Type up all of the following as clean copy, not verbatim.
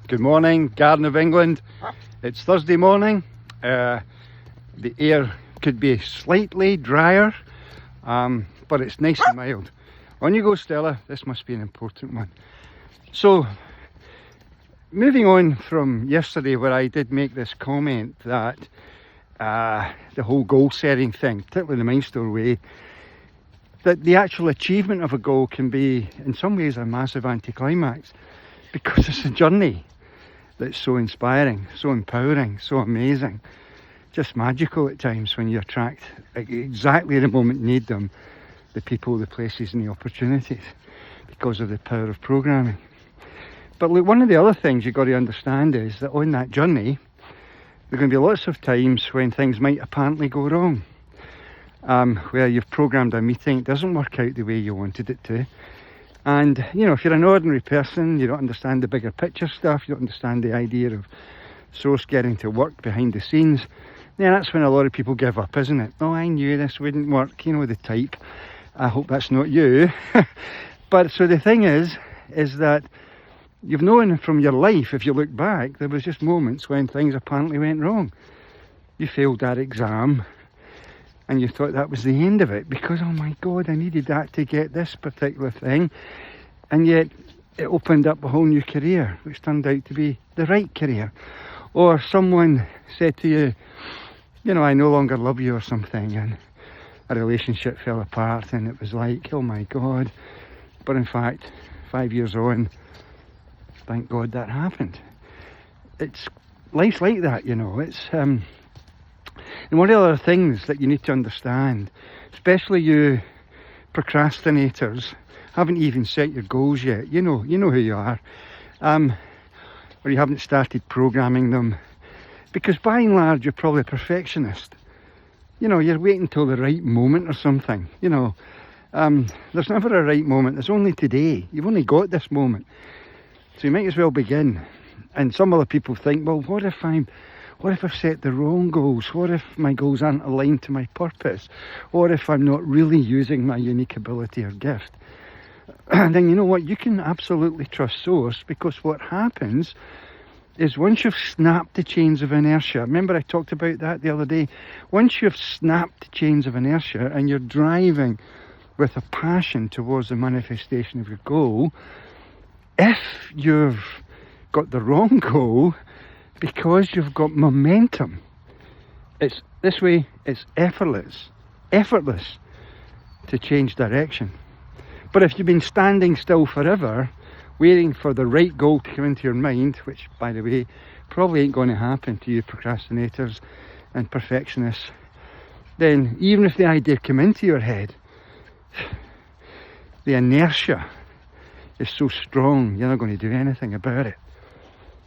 Good morning, Garden of England. It's Thursday morning. The air could be slightly drier, but it's nice and mild. On you go, Stella. This must be an important one. So, moving on from yesterday, where I did make this comment that the whole goal setting thing, particularly the MindStore way, that the actual achievement of a goal can be in some ways a massive anticlimax, because it's a journey that's so inspiring, so empowering, so amazing, just magical at times when you attract exactly the moment you need them, the people, the places and the opportunities, because of the power of programming. But look, one of the other things you've got to understand is that on that journey there are going to be lots of times when things might apparently go wrong, where you've programmed a meeting, it doesn't work out the way you wanted it to. And, you know, if you're an ordinary person, you don't understand the bigger picture stuff, you don't understand the idea of source getting to work behind the scenes, then that's when a lot of people give up, isn't it? Oh, I knew this wouldn't work, you know, the type. I hope that's not you. But so the thing is that you've known from your life, if you look back, there was just moments when things apparently went wrong. You failed that exam, and you thought that was the end of it, because, oh my God, I needed that to get this particular thing. And yet it opened up a whole new career, which turned out to be the right career. Or someone said to you, you know, I no longer love you or something, and a relationship fell apart, and it was like, oh my God. But in fact, 5 years on, thank God that happened. Life's like that, you know. And one of the other things that you need to understand, especially you procrastinators, haven't even set your goals yet. You know who you are, or you haven't started programming them, because by and large you're probably a perfectionist. You know, you're waiting till the right moment or something. You know, there's never a right moment. There's only today. You've only got this moment, so you might as well begin. And some other people think, well, what if I've set the wrong goals? What if my goals aren't aligned to my purpose? What if I'm not really using my unique ability or gift? And then you know what? You can absolutely trust source, because what happens is once you've snapped the chains of inertia, remember I talked about that the other day, once you've snapped the chains of inertia and you're driving with a passion towards the manifestation of your goal, if you've got the wrong goal, because you've got momentum, it's this way, it's effortless to change direction. But if you've been standing still forever waiting for the right goal to come into your mind, which by the way probably ain't going to happen to you procrastinators and perfectionists, then even if the idea come into your head, the inertia is so strong you're not going to do anything about it.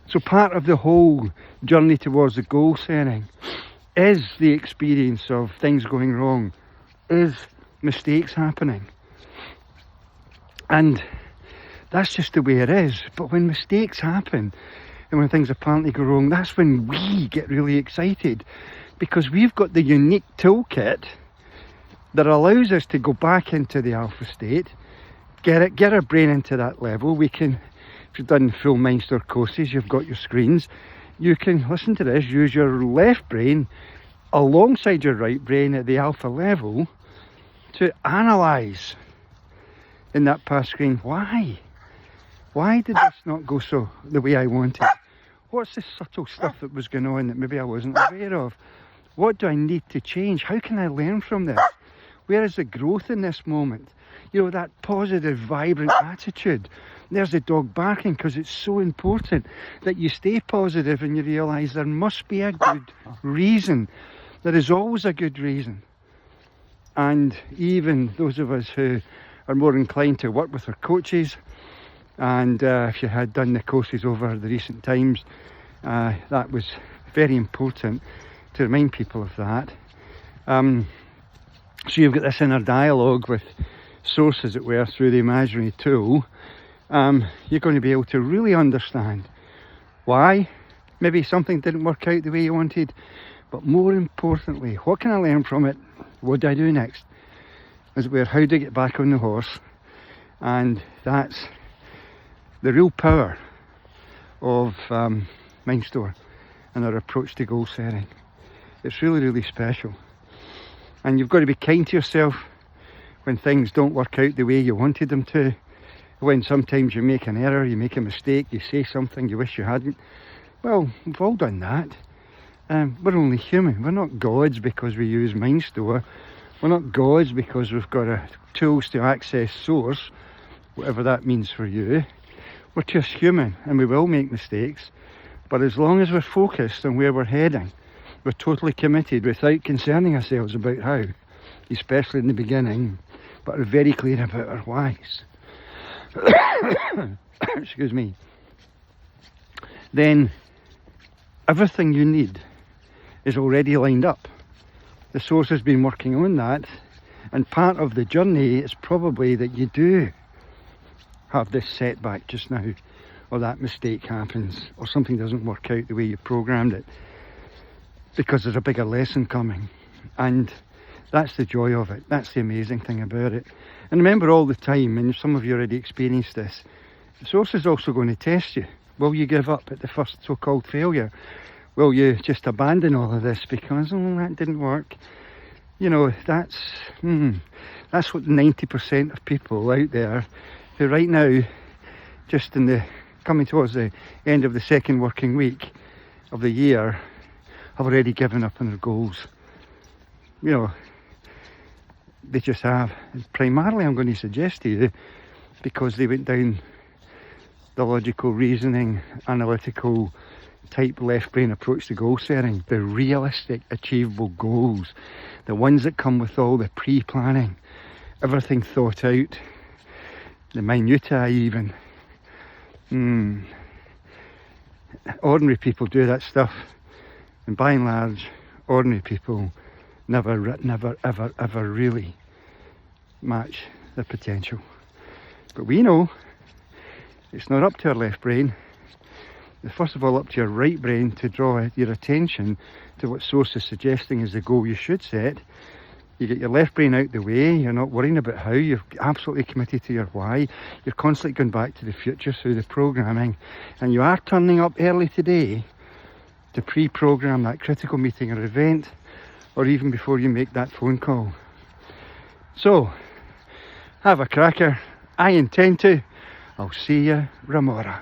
So part of the whole journey towards the goal setting is the experience of things going wrong, is mistakes happening. And that's just the way it is. But when mistakes happen and when things apparently go wrong, that's when we get really excited, because we've got the unique toolkit that allows us to go back into the alpha state, get our brain into that level. We can, if you've done full MindStore courses, you've got your screens, you can, listen to this, use your left brain alongside your right brain at the alpha level to analyse in that past screen, why did this not go so the way I wanted? What's the subtle stuff that was going on that maybe I wasn't aware of? What do I need to change? How can I learn from this? Where is the growth in this moment? You know, that positive, vibrant attitude. There's the dog barking, because it's so important that you stay positive and you realise there must be a good reason. There is always a good reason. And even those of us who are more inclined to work with our coaches, and if you had done the courses over the recent times, that was very important to remind people of that. So you've got this inner dialogue with source, as it were, through the imaginary tool. You're going to be able to really understand why maybe something didn't work out the way you wanted, but more importantly, what can I learn from it? What do I do next? As it were, how do I get back on the horse? And that's the real power of MindStore and our approach to goal setting. It's really, really special. And you've got to be kind to yourself when things don't work out the way you wanted them to. When sometimes you make an error, you make a mistake, you say something you wish you hadn't. Well, we've all done that. We're only human. We're not gods because we use MindStore. We're not gods because we've got tools to access source, whatever that means for you. We're just human and we will make mistakes. But as long as we're focused on where we're heading, we're totally committed without concerning ourselves about how, especially in the beginning, but we're very clear about our whys. Excuse me. Then everything you need is already lined up. The source has been working on that, and part of the journey is probably that you do have this setback just now, or that mistake happens, or something doesn't work out the way you programmed it, because there's a bigger lesson coming. And that's the joy of it. That's the amazing thing about it. And remember all the time, and some of you already experienced this, the source is also going to test you. Will you give up at the first so-called failure? Will you just abandon all of this because, oh, that didn't work? You know, that's what 90% of people out there who right now, just coming towards the end of the second working week of the year, have already given up on their goals. You know, they just have. And primarily, I'm going to suggest to you, because they went down the logical reasoning, analytical type left brain approach to goal setting, the realistic, achievable goals, the ones that come with all the pre-planning, everything thought out, the minutiae even. Ordinary people do that stuff, and by and large, ordinary people never, ever really match their potential. But we know it's not up to our left brain. It's first of all up to your right brain to draw your attention to what source is suggesting is the goal you should set. You get your left brain out the way, you're not worrying about how, you're absolutely committed to your why, you're constantly going back to the future through the programming, and you are turning up early today to pre-program that critical meeting or event, or even before you make that phone call. So, have a cracker. I intend to. I'll see you, Ramora.